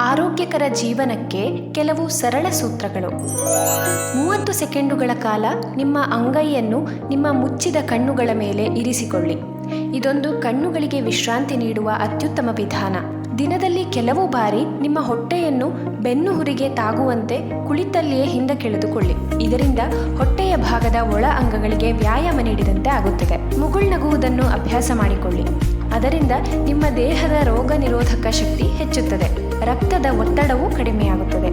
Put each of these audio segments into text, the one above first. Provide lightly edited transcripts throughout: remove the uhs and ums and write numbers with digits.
ಆರೋಗ್ಯಕರ ಜೀವನಕ್ಕೆ ಕೆಲವು ಸರಳ ಸೂತ್ರಗಳು. 30 ಸೆಕೆಂಡುಗಳ ಕಾಲ ನಿಮ್ಮ ಅಂಗೈಯನ್ನು ನಿಮ್ಮ ಮುಚ್ಚಿದ ಕಣ್ಣುಗಳ ಮೇಲೆ ಇರಿಸಿಕೊಳ್ಳಿ. ಇದೊಂದು ಕಣ್ಣುಗಳಿಗೆ ವಿಶ್ರಾಂತಿ ನೀಡುವ ಅತ್ಯುತ್ತಮ ವಿಧಾನ. ದಿನದಲ್ಲಿ ಕೆಲವು ಬಾರಿ ನಿಮ್ಮ ಹೊಟ್ಟೆಯನ್ನು ಬೆನ್ನು ಹುರಿಗೆ ತಾಗುವಂತೆ ಕುಳಿತಲ್ಲಿಯೇ ಹಿಂದಕ್ಕೆಳೆದುಕೊಳ್ಳಿ. ಇದರಿಂದ ಹೊಟ್ಟೆಯ ಭಾಗದ ಒಳ ಅಂಗಗಳಿಗೆ ವ್ಯಾಯಾಮ ನೀಡಿದಂತೆ ಆಗುತ್ತದೆ. ಮುಗುಳ್ನಗುವುದನ್ನು ಅಭ್ಯಾಸ ಮಾಡಿಕೊಳ್ಳಿ. ಅದರಿಂದ ನಿಮ್ಮ ದೇಹದ ರೋಗ ನಿರೋಧಕ ಶಕ್ತಿ ಹೆಚ್ಚುತ್ತದೆ. ರಕ್ತದ ಒತ್ತಡವೂ ಕಡಿಮೆಯಾಗುತ್ತದೆ.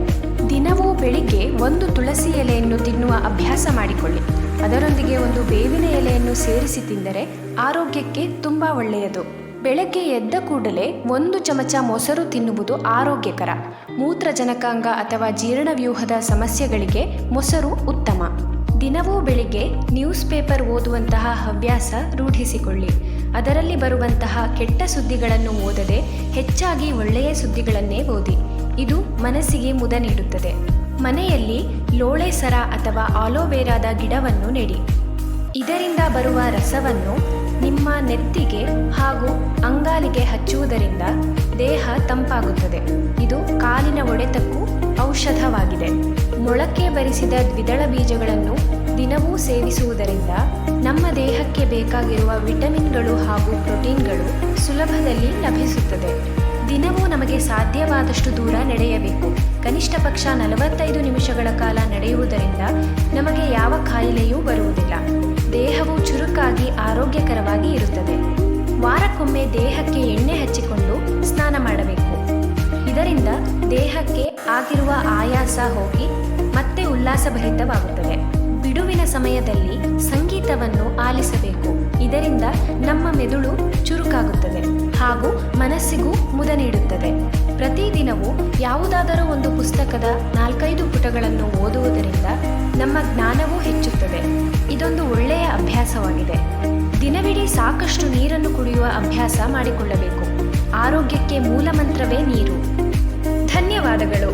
ದಿನವೂ ಬೆಳಿಗ್ಗೆ ಒಂದು ತುಳಸಿ ಎಲೆಯನ್ನು ತಿನ್ನುವ ಅಭ್ಯಾಸ ಮಾಡಿಕೊಳ್ಳಿ. ಅದರೊಂದಿಗೆ ಒಂದು ಬೇವಿನ ಎಲೆಯನ್ನು ಸೇರಿಸಿ ತಿಂದರೆ ಆರೋಗ್ಯಕ್ಕೆ ತುಂಬ ಒಳ್ಳೆಯದು. ಬೆಳಗ್ಗೆ ಎದ್ದ ಕೂಡಲೇ 1 ಚಮಚ ಮೊಸರು ತಿನ್ನುವುದು ಆರೋಗ್ಯಕರ. ಮೂತ್ರಜನಕಾಂಗ ಅಥವಾ ಜೀರ್ಣವ್ಯೂಹದ ಸಮಸ್ಯೆಗಳಿಗೆ ಮೊಸರು ಉತ್ತಮ. ದಿನವೂ ಬೆಳಿಗ್ಗೆ ನ್ಯೂಸ್ ಪೇಪರ್ ಓದುವಂತಹ ಹವ್ಯಾಸ ರೂಢಿಸಿಕೊಳ್ಳಿ. ಅದರಲ್ಲಿ ಬರುವಂತಹ ಕೆಟ್ಟ ಸುದ್ದಿಗಳನ್ನು ಓದದೆ ಹೆಚ್ಚಾಗಿ ಒಳ್ಳೆಯ ಸುದ್ದಿಗಳನ್ನೇ ಓದಿ. ಇದು ಮನಸ್ಸಿಗೆ ಮುದ ನೀಡುತ್ತದೆ. ಮನೆಯಲ್ಲಿ ಲೋಳೆ ಸರ ಅಥವಾ ಆಲೋವೆರಾದ ಗಿಡವನ್ನು ನೆಡಿ. ಇದರಿಂದ ಬರುವ ರಸವನ್ನು ನಿಮ್ಮ ನೆತ್ತಿಗೆ ಹಾಗೂ ಅಂಗಾಲಿಗೆ ಹಚ್ಚುವುದರಿಂದ ದೇಹ ತಂಪಾಗುತ್ತದೆ. ಇದು ಕಾಲಿನ ಒಡೆತಕ್ಕೂ ಔಷಧವಾಗಿದೆ. ಮೊಳಕೆ ಬರಿಸಿದ ದ್ವಿದಳ ಬೀಜಗಳನ್ನು ದಿನವೂ ಸೇವಿಸುವುದರಿಂದ ನಮ್ಮ ದೇಹಕ್ಕೆ ಬೇಕಾಗಿರುವ ವಿಟಮಿನ್ಗಳು ಹಾಗೂ ಪ್ರೋಟೀನ್ಗಳು ಸುಲಭದಲ್ಲಿ ಲಭಿಸುತ್ತದೆ. ದಿನವೂ ನಮಗೆ ಸಾಧ್ಯವಾದಷ್ಟು ದೂರ ನಡೆಯಬೇಕು. ಕನಿಷ್ಠ ಪಕ್ಷ 45 ನಿಮಿಷಗಳ ಕಾಲ ನಡೆಯುವುದರಿಂದ ನಮಗೆ ಯಾವ ಕಾಯಿಲೆಯೂ ಬರುವುದಿಲ್ಲ. ದೇಹವು ಚುರುಕಾಗಿ ಆರೋಗ್ಯಕರವಾಗಿ ಇರುತ್ತದೆ. ವಾರಕ್ಕೊಮ್ಮೆ ದೇಹಕ್ಕೆ ಎಣ್ಣೆ ಹಚ್ಚಿಕೊಂಡು ಸ್ನಾನ ಮಾಡಬೇಕು. ಇದರಿಂದ ದೇಹಕ್ಕೆ ಆಗಿರುವ ಆಯಾಸ ಹೋಗಿ ಮತ್ತೆ ಉಲ್ಲಾಸಭರಿತವಾಗುತ್ತದೆ. ಬಿಡುವಿನ ಸಮಯದಲ್ಲಿ ಸಂಗೀತವನ್ನು ಆಲಿಸಬೇಕು. ಇದರಿಂದ ನಮ್ಮ ಮೆದುಳು ಚುರುಕಾಗುತ್ತದೆ ಹಾಗೂ ಮನಸ್ಸಿಗೂ ಮುದ ನೀಡುತ್ತದೆ. ಪ್ರತಿದಿನವೂ ಯಾವುದಾದರೂ ಒಂದು ಪುಸ್ತಕದ 4-5 ಪುಟಗಳನ್ನು ಓದುವುದರಿಂದ ನಮ್ಮ ಜ್ಞಾನವೂ ಹೆಚ್ಚುತ್ತದೆ. ಇದೊಂದು ಒಳ್ಳೆಯ ಅಭ್ಯಾಸವಾಗಿದೆ. ದಿನವಿಡೀ ಸಾಕಷ್ಟು ನೀರನ್ನು ಕುಡಿಯುವ ಅಭ್ಯಾಸ ಮಾಡಿಕೊಳ್ಳಬೇಕು. ಆರೋಗ್ಯಕ್ಕೆ ಮೂಲಮಂತ್ರವೇ ನೀರು. ಧನ್ಯವಾದಗಳು.